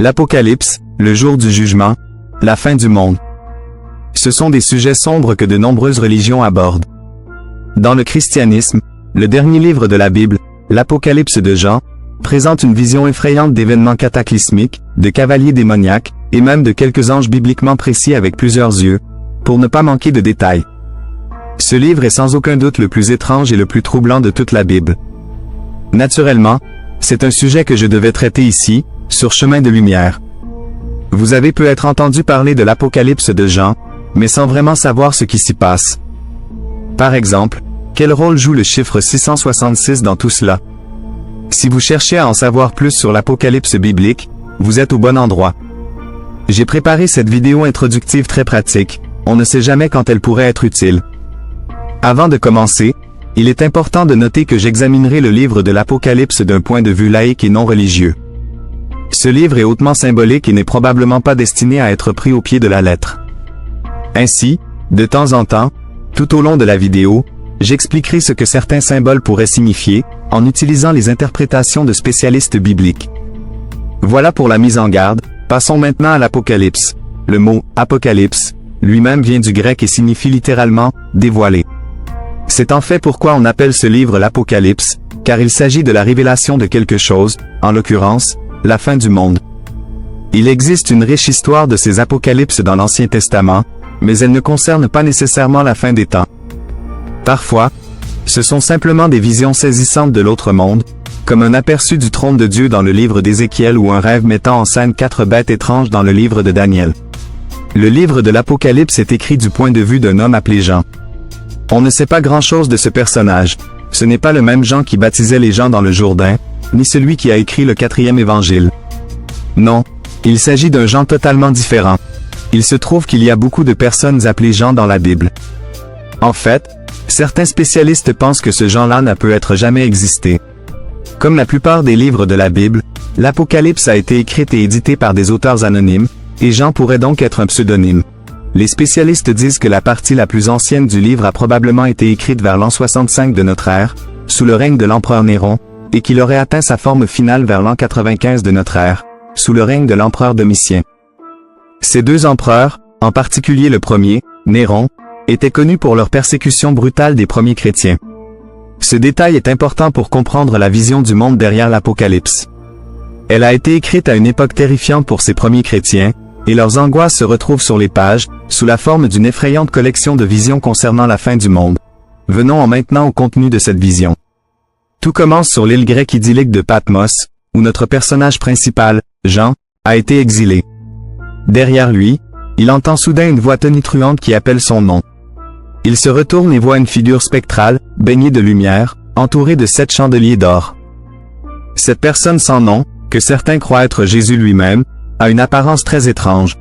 L'Apocalypse, le jour du jugement, la fin du monde. Ce sont des sujets sombres que de nombreuses religions abordent. Dans le christianisme, le dernier livre de la Bible, l'Apocalypse de Jean, présente une vision effrayante d'événements cataclysmiques, de cavaliers démoniaques, et même de quelques anges bibliquement précis avec plusieurs yeux, pour ne pas manquer de détails. Ce livre est sans aucun doute le plus étrange et le plus troublant de toute la Bible. Naturellement, c'est un sujet que je devais traiter ici, sur Chemin de Lumière. Vous avez peut-être entendu parler de l'Apocalypse de Jean, mais sans vraiment savoir ce qui s'y passe. Par exemple, quel rôle joue le chiffre 666 dans tout cela? Si vous cherchez à en savoir plus sur l'Apocalypse biblique, vous êtes au bon endroit. J'ai préparé cette vidéo introductive très pratique, on ne sait jamais quand elle pourrait être utile. Avant de commencer, il est important de noter que j'examinerai le livre de l'Apocalypse d'un point de vue laïque et non religieux. Ce livre est hautement symbolique et n'est probablement pas destiné à être pris au pied de la lettre. Ainsi, de temps en temps, tout au long de la vidéo, j'expliquerai ce que certains symboles pourraient signifier, en utilisant les interprétations de spécialistes bibliques. Voilà pour la mise en garde, passons maintenant à l'Apocalypse. Le mot « apocalypse » lui-même vient du grec et signifie littéralement « dévoiler ». C'est en fait pourquoi on appelle ce livre l'Apocalypse, car il s'agit de la révélation de quelque chose, en l'occurrence, la fin du monde. Il existe une riche histoire de ces apocalypses dans l'Ancien Testament, mais elle ne concerne pas nécessairement la fin des temps. Parfois, ce sont simplement des visions saisissantes de l'autre monde, comme un aperçu du trône de Dieu dans le livre d'Ézéchiel ou un rêve mettant en scène 4 bêtes étranges dans le livre de Daniel. Le livre de l'Apocalypse est écrit du point de vue d'un homme appelé Jean. On ne sait pas grand-chose de ce personnage. Ce n'est pas le même Jean qui baptisait les gens dans le Jourdain, ni celui qui a écrit le 4e évangile. Non, il s'agit d'un Jean totalement différent. Il se trouve qu'il y a beaucoup de personnes appelées Jean dans la Bible. En fait, certains spécialistes pensent que ce Jean-là n'a peut être jamais existé. Comme la plupart des livres de la Bible, l'Apocalypse a été écrite et éditée par des auteurs anonymes, et Jean pourrait donc être un pseudonyme. Les spécialistes disent que la partie la plus ancienne du livre a probablement été écrite vers l'an 65 de notre ère, sous le règne de l'empereur Néron, et qu'il aurait atteint sa forme finale vers l'an 95 de notre ère, sous le règne de l'empereur Domitien. Ces deux empereurs, en particulier le premier, Néron, étaient connus pour leur persécution brutale des premiers chrétiens. Ce détail est important pour comprendre la vision du monde derrière l'Apocalypse. Elle a été écrite à une époque terrifiante pour ces premiers chrétiens, et leurs angoisses se retrouvent sur les pages, sous la forme d'une effrayante collection de visions concernant la fin du monde. Venons maintenant au contenu de cette vision. Tout commence sur l'île grecque idyllique de Patmos, où notre personnage principal, Jean, a été exilé. Derrière lui, il entend soudain une voix tonitruante qui appelle son nom. Il se retourne et voit une figure spectrale, baignée de lumière, entourée de 7 chandeliers d'or. Cette personne sans nom, que certains croient être Jésus lui-même, a une apparence très étrange.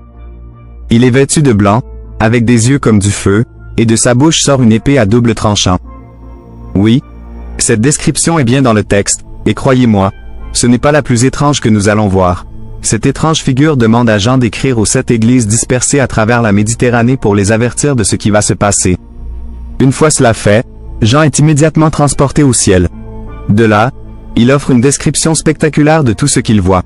Il est vêtu de blanc, avec des yeux comme du feu, et de sa bouche sort une épée à double tranchant. Oui, cette description est bien dans le texte, et croyez-moi, ce n'est pas la plus étrange que nous allons voir. Cette étrange figure demande à Jean d'écrire aux 7 églises dispersées à travers la Méditerranée pour les avertir de ce qui va se passer. Une fois cela fait, Jean est immédiatement transporté au ciel. De là, il offre une description spectaculaire de tout ce qu'il voit.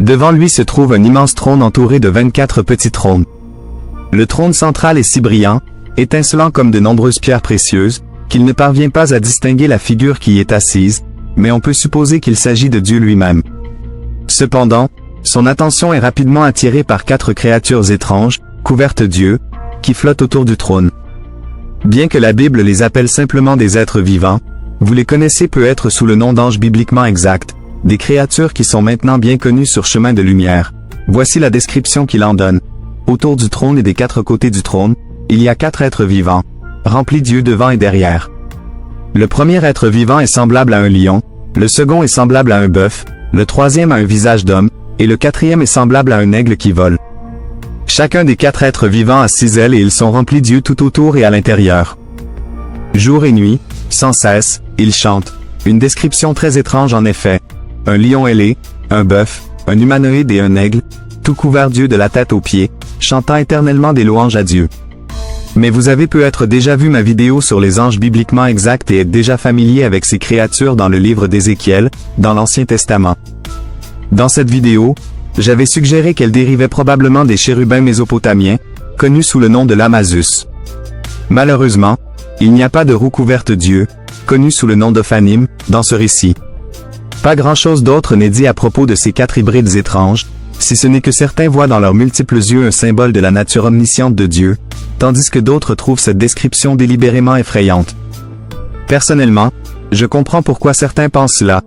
Devant lui se trouve un immense trône entouré de 24 petits trônes. Le trône central est si brillant, étincelant comme de nombreuses pierres précieuses, qu'il ne parvient pas à distinguer la figure qui y est assise, mais on peut supposer qu'il s'agit de Dieu lui-même. Cependant, son attention est rapidement attirée par 4 créatures étranges, couvertes d'yeux, qui flottent autour du trône. Bien que la Bible les appelle simplement des êtres vivants, vous les connaissez peut-être sous le nom d'anges bibliquement exacts, des créatures qui sont maintenant bien connues sur Chemin de Lumière. Voici la description qu'il en donne. Autour du trône et des 4 côtés du trône, il y a 4 êtres vivants, remplis d'yeux devant et derrière. Le premier être vivant est semblable à un lion, le second est semblable à un bœuf, le troisième a un visage d'homme, et le 4e est semblable à un aigle qui vole. Chacun des 4 êtres vivants a 6 ailes et ils sont remplis d'yeux tout autour et à l'intérieur. Jour et nuit, sans cesse, ils chantent. Une description très étrange en effet. Un lion ailé, un bœuf, un humanoïde et un aigle, tout couvert d'yeux de la tête aux pieds, chantant éternellement des louanges à Dieu. Mais vous avez peut-être déjà vu ma vidéo sur les anges bibliquement exacts et êtes déjà familier avec ces créatures dans le livre d'Ézéchiel, dans l'Ancien Testament. Dans cette vidéo, j'avais suggéré qu'elle dérivait probablement des chérubins mésopotamiens, connus sous le nom de l'Amazus. Malheureusement, il n'y a pas de roue couverte Dieu, connu sous le nom d'Ophanim, dans ce récit. Pas grand-chose d'autre n'est dit à propos de ces 4 hybrides étranges, si ce n'est que certains voient dans leurs multiples yeux un symbole de la nature omnisciente de Dieu, tandis que d'autres trouvent cette description délibérément effrayante. Personnellement, je comprends pourquoi certains pensent cela.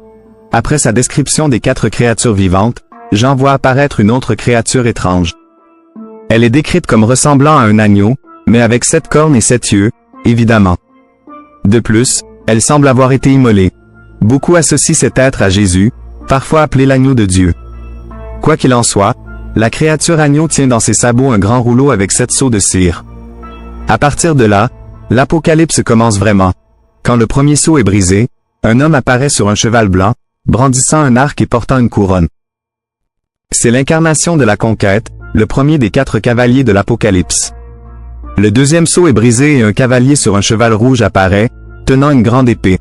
Après sa description des 4 créatures vivantes, Jean voit apparaître une autre créature étrange. Elle est décrite comme ressemblant à un agneau, mais avec 7 cornes et 7 yeux, évidemment. De plus, elle semble avoir été immolée. Beaucoup associent cet être à Jésus, parfois appelé l'agneau de Dieu. Quoi qu'il en soit, la créature agneau tient dans ses sabots un grand rouleau avec 7 seaux de cire. À partir de là, l'Apocalypse commence vraiment. Quand le premier seau est brisé, un homme apparaît sur un cheval blanc, brandissant un arc et portant une couronne. C'est l'incarnation de la conquête, le premier des 4 cavaliers de l'Apocalypse. Le deuxième seau est brisé et un cavalier sur un cheval rouge apparaît, tenant une grande épée.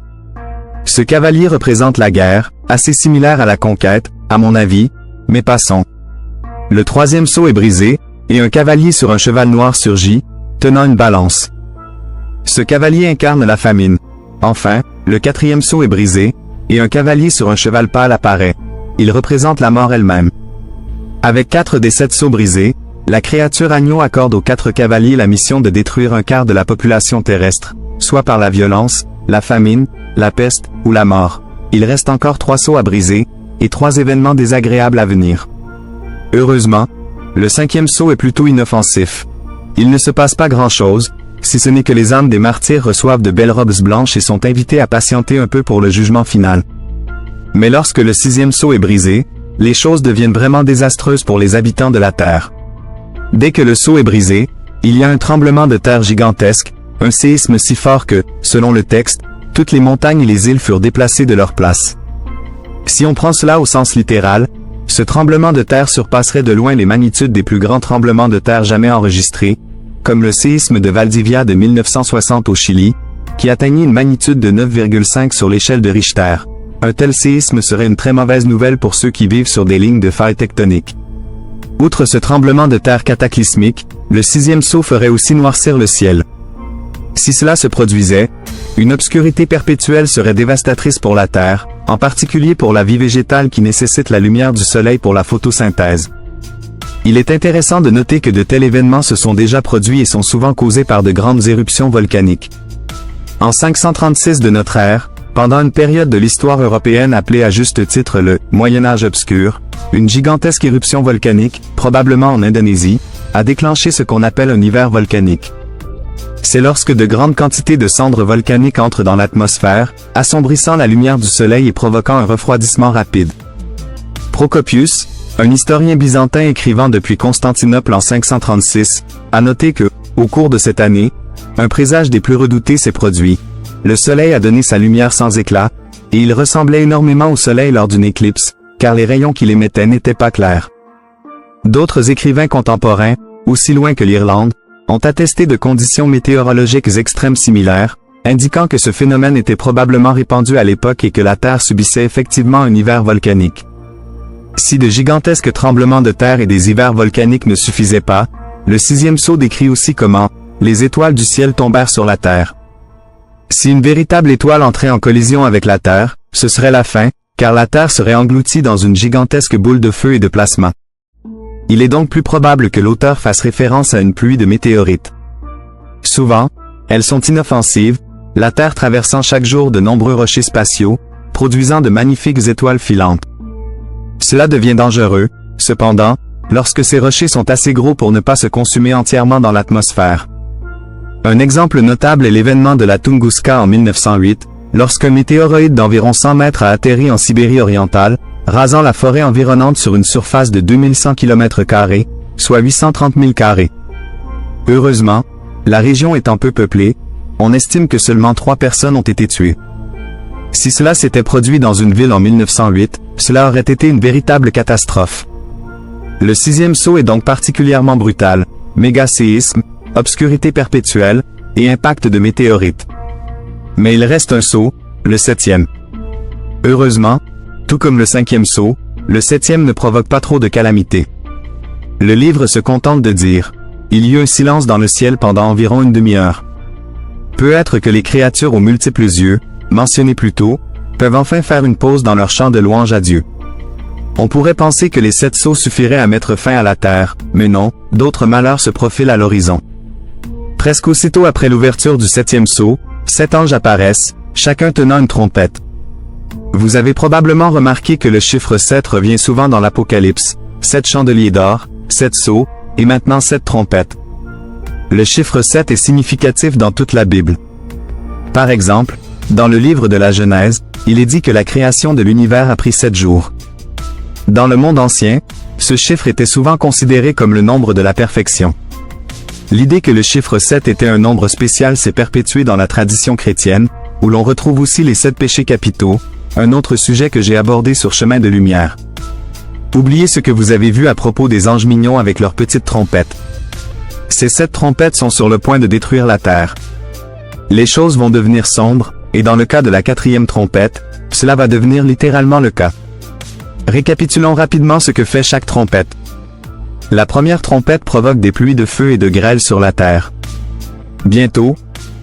Ce cavalier représente la guerre, assez similaire à la conquête, à mon avis, mais passons. Le troisième seau est brisé, et un cavalier sur un cheval noir surgit, tenant une balance. Ce cavalier incarne la famine. Enfin, le quatrième seau est brisé, et un cavalier sur un cheval pâle apparaît. Il représente la mort elle-même. Avec 4 des 7 seaux brisés, la créature agneau accorde aux 4 cavaliers la mission de détruire un quart de la population terrestre, soit par la violence, la famine, la peste, ou la mort. Il reste encore 3 seaux à briser, et 3 événements désagréables à venir. Heureusement, le 5e seau est plutôt inoffensif. Il ne se passe pas grand-chose, si ce n'est que les âmes des martyrs reçoivent de belles robes blanches et sont invités à patienter un peu pour le jugement final. Mais lorsque le 6e seau est brisé, les choses deviennent vraiment désastreuses pour les habitants de la Terre. Dès que le seau est brisé, il y a un tremblement de terre gigantesque, un séisme si fort que, selon le texte, toutes les montagnes et les îles furent déplacées de leur place. Si on prend cela au sens littéral, ce tremblement de terre surpasserait de loin les magnitudes des plus grands tremblements de terre jamais enregistrés, comme le séisme de Valdivia de 1960 au Chili, qui atteignit une magnitude de 9,5 sur l'échelle de Richter. Un tel séisme serait une très mauvaise nouvelle pour ceux qui vivent sur des lignes de faille tectoniques. Outre ce tremblement de terre cataclysmique, le 6e seau ferait aussi noircir le ciel. Si cela se produisait, une obscurité perpétuelle serait dévastatrice pour la Terre, en particulier pour la vie végétale qui nécessite la lumière du soleil pour la photosynthèse. Il est intéressant de noter que de tels événements se sont déjà produits et sont souvent causés par de grandes éruptions volcaniques. En 536 de notre ère, pendant une période de l'histoire européenne appelée à juste titre le « Moyen Âge obscur », une gigantesque éruption volcanique, probablement en Indonésie, a déclenché ce qu'on appelle un hiver volcanique. C'est lorsque de grandes quantités de cendres volcaniques entrent dans l'atmosphère, assombrissant la lumière du soleil et provoquant un refroidissement rapide. Procopius, un historien byzantin écrivant depuis Constantinople en 536, a noté que, au cours de cette année, un présage des plus redoutés s'est produit. Le soleil a donné sa lumière sans éclat, et il ressemblait énormément au soleil lors d'une éclipse, car les rayons qu'il émettait n'étaient pas clairs. D'autres écrivains contemporains, aussi loin que l'Irlande, ont attesté de conditions météorologiques extrêmes similaires, indiquant que ce phénomène était probablement répandu à l'époque et que la Terre subissait effectivement un hiver volcanique. Si de gigantesques tremblements de terre et des hivers volcaniques ne suffisaient pas, le 6e seau décrit aussi comment les étoiles du ciel tombèrent sur la Terre. Si une véritable étoile entrait en collision avec la Terre, ce serait la fin, car la Terre serait engloutie dans une gigantesque boule de feu et de plasma. Il est donc plus probable que l'auteur fasse référence à une pluie de météorites. Souvent, elles sont inoffensives, la Terre traversant chaque jour de nombreux rochers spatiaux, produisant de magnifiques étoiles filantes. Cela devient dangereux, cependant, lorsque ces rochers sont assez gros pour ne pas se consumer entièrement dans l'atmosphère. Un exemple notable est l'événement de la Tunguska en 1908, lorsqu'un météoroïde d'environ 100 mètres a atterri en Sibérie orientale, rasant la forêt environnante sur une surface de 2100 km², soit 830 000 carrés. Heureusement, la région étant peu peuplée, on estime que seulement 3 personnes ont été tuées. Si cela s'était produit dans une ville en 1908, cela aurait été une véritable catastrophe. Le 6e seau est donc particulièrement brutal, méga-séisme, obscurité perpétuelle, et impact de météorites. Mais il reste un seau, le 7e. Heureusement, tout comme le 5e seau, le septième ne provoque pas trop de calamités. Le livre se contente de dire « Il y eut un silence dans le ciel pendant environ une demi-heure ». Peut-être que les créatures aux multiples yeux, mentionnées plus tôt, peuvent enfin faire une pause dans leur chant de louange à Dieu. On pourrait penser que les 7 sceaux suffiraient à mettre fin à la terre, mais non, d'autres malheurs se profilent à l'horizon. Presque aussitôt après l'ouverture du 7e sceau, 7 anges apparaissent, chacun tenant une trompette. Vous avez probablement remarqué que le chiffre 7 revient souvent dans l'Apocalypse, 7 chandeliers d'or, 7 sceaux, et maintenant 7 trompettes. Le chiffre 7 est significatif dans toute la Bible. Par exemple, dans le livre de la Genèse, il est dit que la création de l'univers a pris 7 jours. Dans le monde ancien, ce chiffre était souvent considéré comme le nombre de la perfection. L'idée que le chiffre 7 était un nombre spécial s'est perpétuée dans la tradition chrétienne, où l'on retrouve aussi les 7 péchés capitaux, un autre sujet que j'ai abordé sur Chemin de Lumière. Oubliez ce que vous avez vu à propos des anges mignons avec leurs petites trompettes. Ces 7 trompettes sont sur le point de détruire la terre. Les choses vont devenir sombres, et dans le cas de la 4e trompette, cela va devenir littéralement le cas. Récapitulons rapidement ce que fait chaque trompette. La première trompette provoque des pluies de feu et de grêle sur la terre. Bientôt,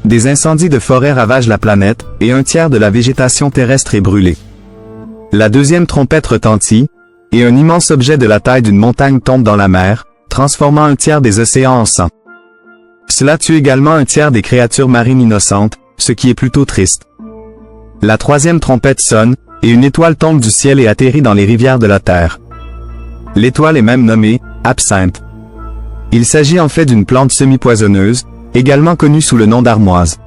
des incendies de forêt ravagent la planète, et un tiers de la végétation terrestre est brûlée. La deuxième trompette retentit, et un immense objet de la taille d'une montagne tombe dans la mer, transformant un tiers des océans en sang. Cela tue également un tiers des créatures marines innocentes, ce qui est plutôt triste. La troisième trompette sonne, et une étoile tombe du ciel et atterrit dans les rivières de la terre. L'étoile est même nommée absinthe. Il s'agit en fait d'une plante semi-poisonneuse, également connue sous le nom d'armoise.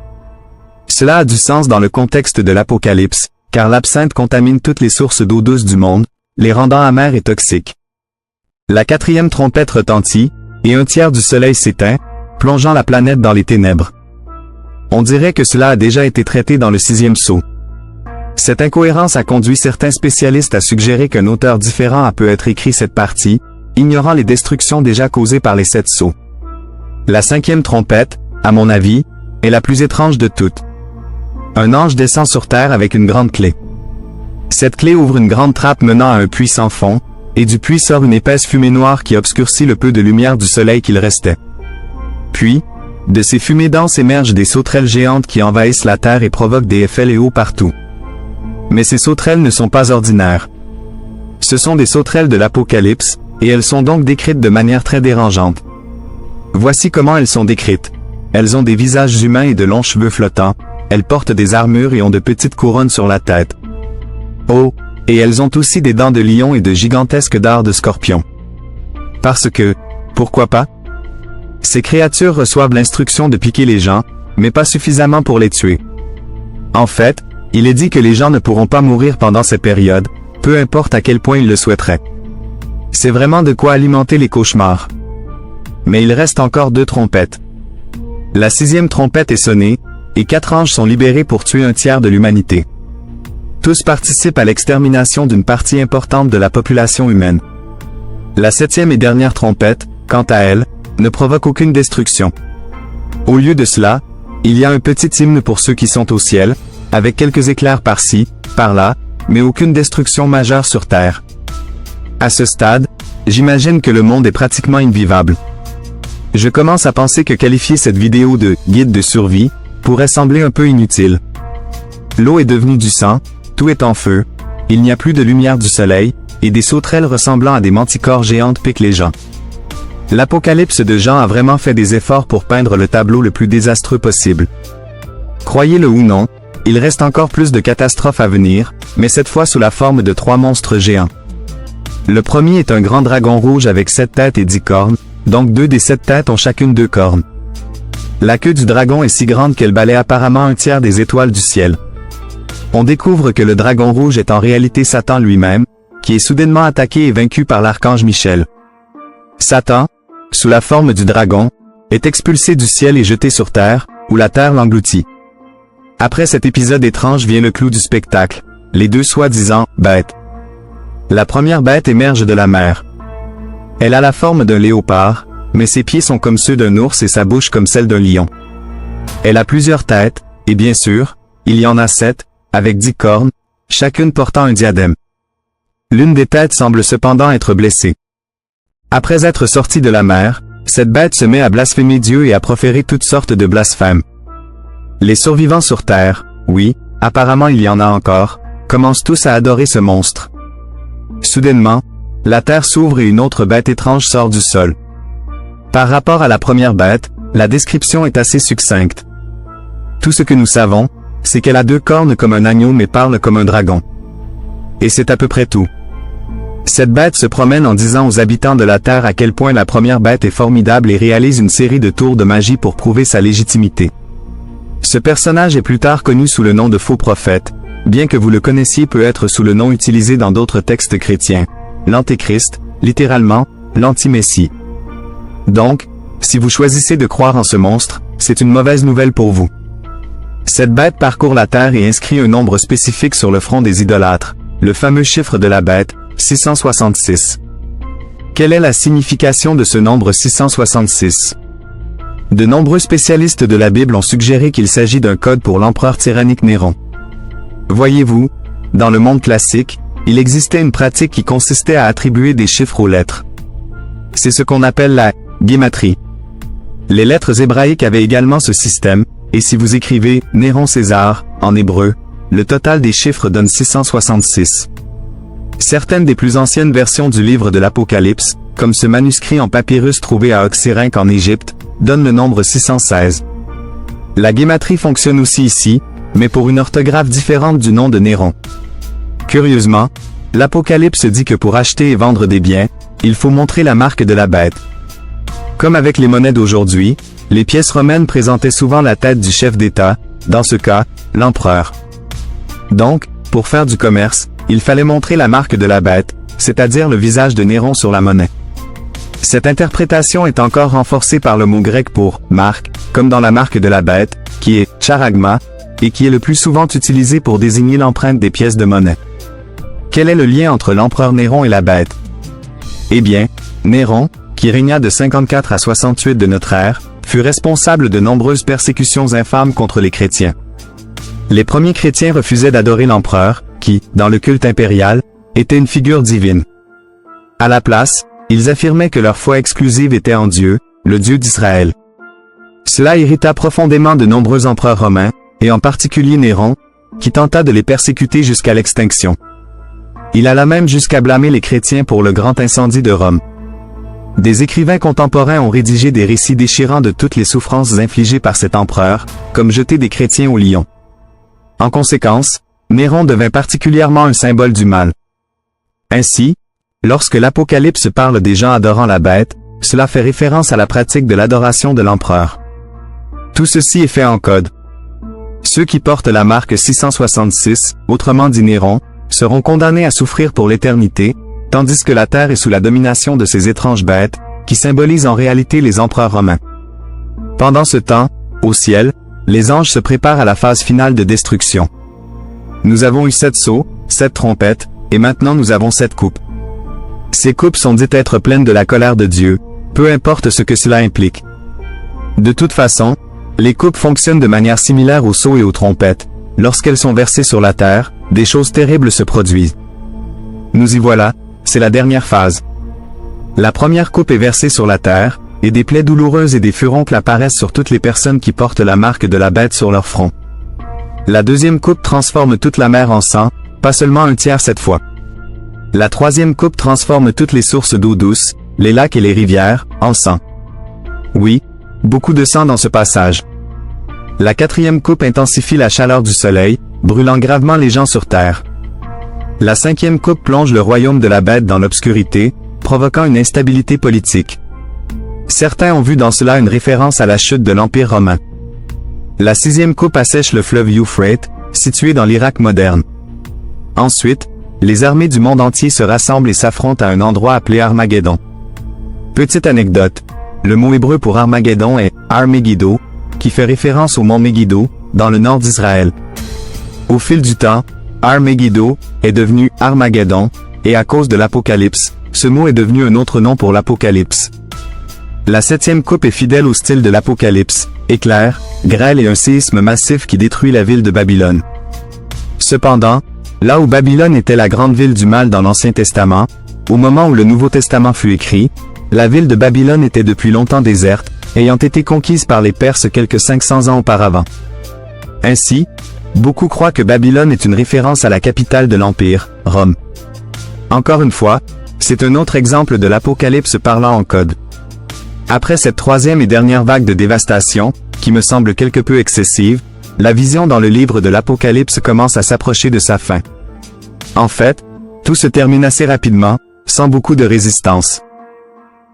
Cela a du sens dans le contexte de l'Apocalypse, car l'absinthe contamine toutes les sources d'eau douce du monde, les rendant amères et toxiques. La 4e trompette retentit, et un tiers du soleil s'éteint, plongeant la planète dans les ténèbres. On dirait que cela a déjà été traité dans le 6e sceau. Cette incohérence a conduit certains spécialistes à suggérer qu'un auteur différent a peut être écrit cette partie, ignorant les destructions déjà causées par les 7 sceaux. La 5e trompette, à mon avis, est la plus étrange de toutes. Un ange descend sur terre avec une grande clé. Cette clé ouvre une grande trappe menant à un puits sans fond, et du puits sort une épaisse fumée noire qui obscurcit le peu de lumière du soleil qu'il restait. Puis, de ces fumées denses émergent des sauterelles géantes qui envahissent la terre et provoquent des effets léaux partout. Mais ces sauterelles ne sont pas ordinaires. Ce sont des sauterelles de l'Apocalypse, et elles sont donc décrites de manière très dérangeante. Voici comment elles sont décrites. Elles ont des visages humains et de longs cheveux flottants, elles portent des armures et ont de petites couronnes sur la tête. Oh, et elles ont aussi des dents de lion et de gigantesques dards de scorpion. Parce que, pourquoi pas? Ces créatures reçoivent l'instruction de piquer les gens, mais pas suffisamment pour les tuer. En fait, il est dit que les gens ne pourront pas mourir pendant cette période, peu importe à quel point ils le souhaiteraient. C'est vraiment de quoi alimenter les cauchemars. Mais il reste encore 2 trompettes. La 6e trompette est sonnée, et 4 anges sont libérés pour tuer un tiers de l'humanité. Tous participent à l'extermination d'une partie importante de la population humaine. La 7e et dernière trompette, quant à elle, ne provoque aucune destruction. Au lieu de cela, il y a un petit hymne pour ceux qui sont au ciel, avec quelques éclairs par-ci, par-là, mais aucune destruction majeure sur Terre. À ce stade, j'imagine que le monde est pratiquement invivable. Je commence à penser que qualifier cette vidéo de « guide de survie » pourrait sembler un peu inutile. L'eau est devenue du sang, tout est en feu, il n'y a plus de lumière du soleil, et des sauterelles ressemblant à des manticores géantes piquent les gens. L'Apocalypse de Jean a vraiment fait des efforts pour peindre le tableau le plus désastreux possible. Croyez-le ou non, il reste encore plus de catastrophes à venir, mais cette fois sous la forme de 3 monstres géants. Le premier est un grand dragon rouge avec 7 têtes et 10 cornes, donc 2 des 7 têtes ont chacune 2 cornes. La queue du dragon est si grande qu'elle balaie apparemment un tiers des étoiles du ciel. On découvre que le dragon rouge est en réalité Satan lui-même, qui est soudainement attaqué et vaincu par l'archange Michel. Satan, sous la forme du dragon, est expulsé du ciel et jeté sur terre, où la terre l'engloutit. Après cet épisode étrange vient le clou du spectacle, les 2 soi-disant bêtes. La première bête émerge de la mer. Elle a la forme d'un léopard, mais ses pieds sont comme ceux d'un ours et sa bouche comme celle d'un lion. Elle a plusieurs têtes, et bien sûr, il y en a 7, avec 10 cornes, chacune portant un diadème. L'une des têtes semble cependant être blessée. Après être sortie de la mer, cette bête se met à blasphémer Dieu et à proférer toutes sortes de blasphèmes. Les survivants sur terre, oui, apparemment il y en a encore, commencent tous à adorer ce monstre. Soudainement, la terre s'ouvre et une autre bête étrange sort du sol. Par rapport à la première bête, la description est assez succincte. Tout ce que nous savons, c'est qu'elle a 2 cornes comme un agneau mais parle comme un dragon. Et c'est à peu près tout. Cette bête se promène en disant aux habitants de la Terre à quel point la première bête est formidable et réalise une série de tours de magie pour prouver sa légitimité. Ce personnage est plus tard connu sous le nom de faux prophète, bien que vous le connaissiez peut être sous le nom utilisé dans d'autres textes chrétiens, l'Antéchrist, littéralement, l'anti-messie. Donc, si vous choisissez de croire en ce monstre, c'est une mauvaise nouvelle pour vous. Cette bête parcourt la terre et inscrit un nombre spécifique sur le front des idolâtres, le fameux chiffre de la bête, 666. Quelle est la signification de ce nombre 666? De nombreux spécialistes de la Bible ont suggéré qu'il s'agit d'un code pour l'empereur tyrannique Néron. Voyez-vous, dans le monde classique, il existait une pratique qui consistait à attribuer des chiffres aux lettres. C'est ce qu'on appelle la guématrie. Les lettres hébraïques avaient également ce système, et si vous écrivez « Néron César » en hébreu, le total des chiffres donne 666. Certaines des plus anciennes versions du livre de l'Apocalypse, comme ce manuscrit en papyrus trouvé à Oxyrhynque en Égypte, donnent le nombre 616. La guématrie fonctionne aussi ici, mais pour une orthographe différente du nom de Néron. Curieusement, l'Apocalypse dit que pour acheter et vendre des biens, il faut montrer la marque de la bête. Comme avec les monnaies d'aujourd'hui, les pièces romaines présentaient souvent la tête du chef d'État, dans ce cas, l'empereur. Donc, pour faire du commerce, il fallait montrer la marque de la bête, c'est-à-dire le visage de Néron sur la monnaie. Cette interprétation est encore renforcée par le mot grec pour « marque », comme dans la marque de la bête, qui est « charagma », et qui est le plus souvent utilisé pour désigner l'empreinte des pièces de monnaie. Quel est le lien entre l'empereur Néron et la bête? Eh bien, Néron, qui régna de 54 à 68 de notre ère, fut responsable de nombreuses persécutions infâmes contre les chrétiens. Les premiers chrétiens refusaient d'adorer l'empereur, qui, dans le culte impérial, était une figure divine. À la place, ils affirmaient que leur foi exclusive était en Dieu, le Dieu d'Israël. Cela irrita profondément de nombreux empereurs romains, et en particulier Néron, qui tenta de les persécuter jusqu'à l'extinction. Il alla même jusqu'à blâmer les chrétiens pour le grand incendie de Rome. Des écrivains contemporains ont rédigé des récits déchirants de toutes les souffrances infligées par cet empereur, comme jeter des chrétiens au lion. En conséquence, Néron devint particulièrement un symbole du mal. Ainsi, lorsque l'Apocalypse parle des gens adorant la bête, cela fait référence à la pratique de l'adoration de l'empereur. Tout ceci est fait en code. Ceux qui portent la marque 666, autrement dit Néron, seront condamnés à souffrir pour l'éternité, tandis que la terre est sous la domination de ces étranges bêtes, qui symbolisent en réalité les empereurs romains. Pendant ce temps, au ciel, les anges se préparent à la phase finale de destruction. Nous avons eu 7 sceaux, 7 trompettes, et maintenant nous avons 7 coupes. Ces coupes sont dites être pleines de la colère de Dieu, peu importe ce que cela implique. De toute façon, les coupes fonctionnent de manière similaire aux sceaux et aux trompettes. Lorsqu'elles sont versées sur la terre, des choses terribles se produisent. Nous y voilà, c'est la dernière phase. La première coupe est versée sur la terre, et des plaies douloureuses et des furoncles apparaissent sur toutes les personnes qui portent la marque de la bête sur leur front. La deuxième coupe transforme toute la mer en sang, pas seulement un tiers cette fois. La troisième coupe transforme toutes les sources d'eau douce, les lacs et les rivières, en sang. Oui, beaucoup de sang dans ce passage. La quatrième coupe intensifie la chaleur du soleil, brûlant gravement les gens sur terre. La cinquième coupe plonge le royaume de la bête dans l'obscurité, provoquant une instabilité politique. Certains ont vu dans cela une référence à la chute de l'Empire romain. La sixième coupe assèche le fleuve Euphrate, situé dans l'Irak moderne. Ensuite, les armées du monde entier se rassemblent et s'affrontent à un endroit appelé Armageddon. Petite anecdote, le mot hébreu pour Armageddon est « Ar-Megiddo », qui fait référence au mont Megiddo, dans le nord d'Israël. Au fil du temps, Ar-Megiddo est devenu Armageddon, et à cause de l'Apocalypse, ce mot est devenu un autre nom pour l'Apocalypse. La septième coupe est fidèle au style de l'Apocalypse, éclair, grêle et un séisme massif qui détruit la ville de Babylone. Cependant, Là où Babylone était la grande ville du mal dans l'Ancien Testament, au moment où le Nouveau Testament fut écrit, la ville de Babylone était depuis longtemps déserte, ayant été conquise par les Perses quelques 500 ans auparavant. Ainsi, beaucoup croient que Babylone est une référence à la capitale de l'Empire, Rome. Encore une fois, c'est un autre exemple de l'Apocalypse parlant en code. Après cette troisième et dernière vague de dévastation, qui me semble quelque peu excessive, la vision dans le livre de l'Apocalypse commence à s'approcher de sa fin. En fait, tout se termine assez rapidement, sans beaucoup de résistance.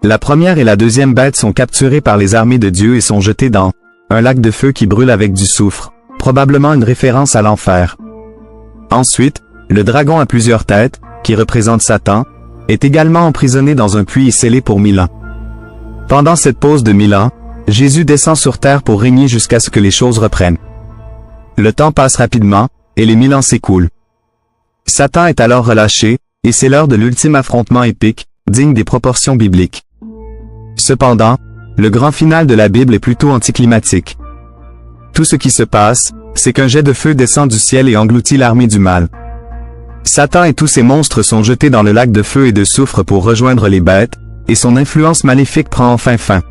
La première et la deuxième bête sont capturées par les armées de Dieu et sont jetées dans un lac de feu qui brûle avec du soufre, probablement une référence à l'enfer. Ensuite, le dragon à plusieurs têtes, qui représente Satan, est également emprisonné dans un puits et scellé pour 1000 ans. Pendant cette pause de 1000 ans, Jésus descend sur terre pour régner jusqu'à ce que les choses reprennent. Le temps passe rapidement, et les 1000 ans s'écoulent. Satan est alors relâché, et c'est l'heure de l'ultime affrontement épique, digne des proportions bibliques. Cependant, le grand final de la Bible est plutôt anticlimatique. Tout ce qui se passe, c'est qu'un jet de feu descend du ciel et engloutit l'armée du mal. Satan et tous ses monstres sont jetés dans le lac de feu et de soufre pour rejoindre les bêtes, et son influence maléfique prend enfin fin.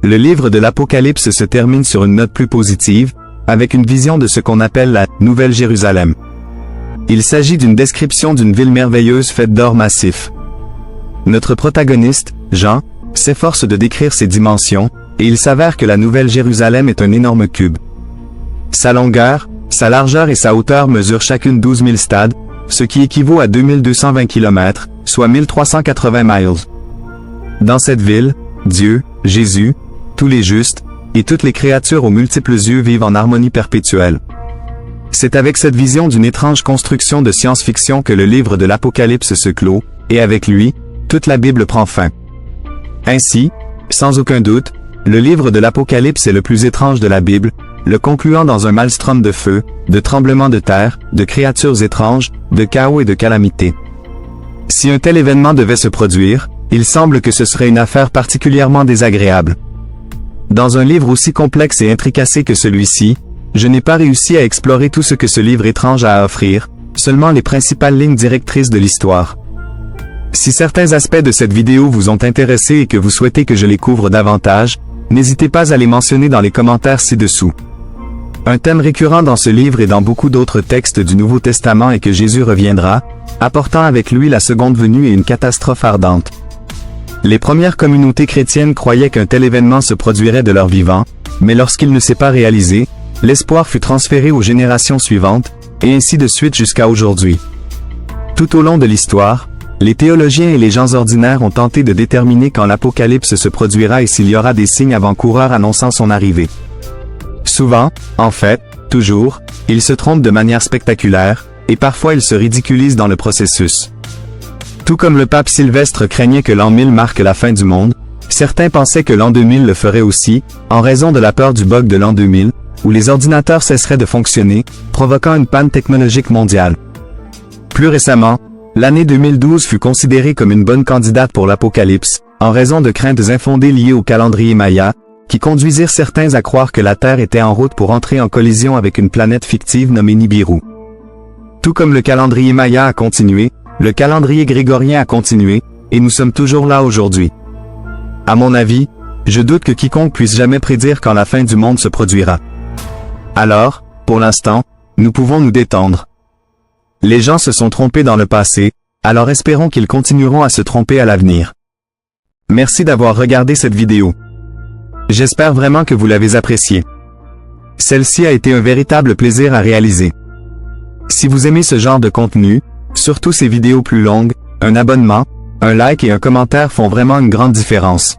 Le livre de l'Apocalypse se termine sur une note plus positive, avec une vision de ce qu'on appelle la « Nouvelle Jérusalem ». Il s'agit d'une description d'une ville merveilleuse faite d'or massif. Notre protagoniste, Jean, s'efforce de décrire ses dimensions, et il s'avère que la Nouvelle Jérusalem est un énorme cube. Sa longueur, sa largeur et sa hauteur mesurent chacune 12 000 stades, ce qui équivaut à 2220 km, soit 1380 miles. Dans cette ville, Dieu, Jésus, tous les justes, et toutes les créatures aux multiples yeux vivent en harmonie perpétuelle. C'est avec cette vision d'une étrange construction de science-fiction que le livre de l'Apocalypse se clôt, et avec lui, toute la Bible prend fin. Ainsi, sans aucun doute, le livre de l'Apocalypse est le plus étrange de la Bible, le concluant dans un maelstrom de feu, de tremblements de terre, de créatures étranges, de chaos et de calamités. Si un tel événement devait se produire, il semble que ce serait une affaire particulièrement désagréable. Dans un livre aussi complexe et intricacé que celui-ci, je n'ai pas réussi à explorer tout ce que ce livre étrange a à offrir, seulement les principales lignes directrices de l'histoire. Si certains aspects de cette vidéo vous ont intéressé et que vous souhaitez que je les couvre davantage, n'hésitez pas à les mentionner dans les commentaires ci-dessous. Un thème récurrent dans ce livre et dans beaucoup d'autres textes du Nouveau Testament est que Jésus reviendra, apportant avec lui la seconde venue et une catastrophe ardente. Les premières communautés chrétiennes croyaient qu'un tel événement se produirait de leur vivant, mais lorsqu'il ne s'est pas réalisé, l'espoir fut transféré aux générations suivantes, et ainsi de suite jusqu'à aujourd'hui. Tout au long de l'histoire, les théologiens et les gens ordinaires ont tenté de déterminer quand l'Apocalypse se produira et s'il y aura des signes avant-coureurs annonçant son arrivée. Souvent, en fait, toujours, ils se trompent de manière spectaculaire, et parfois ils se ridiculisent dans le processus. Tout comme le pape Sylvestre craignait que l'an 1000 marque la fin du monde, certains pensaient que l'an 2000 le ferait aussi, en raison de la peur du bug de l'an 2000, où les ordinateurs cesseraient de fonctionner, provoquant une panne technologique mondiale. Plus récemment, l'année 2012 fut considérée comme une bonne candidate pour l'Apocalypse, en raison de craintes infondées liées au calendrier Maya, qui conduisirent certains à croire que la Terre était en route pour entrer en collision avec une planète fictive nommée Nibiru. Tout comme le calendrier Maya a continué, le calendrier grégorien a continué, et nous sommes toujours là aujourd'hui. À mon avis, je doute que quiconque puisse jamais prédire quand la fin du monde se produira. Alors, pour l'instant, nous pouvons nous détendre. Les gens se sont trompés dans le passé, alors espérons qu'ils continueront à se tromper à l'avenir. Merci d'avoir regardé cette vidéo. J'espère vraiment que vous l'avez appréciée. Celle-ci a été un véritable plaisir à réaliser. Si vous aimez ce genre de contenu, surtout ces vidéos plus longues, un abonnement, un like et un commentaire font vraiment une grande différence.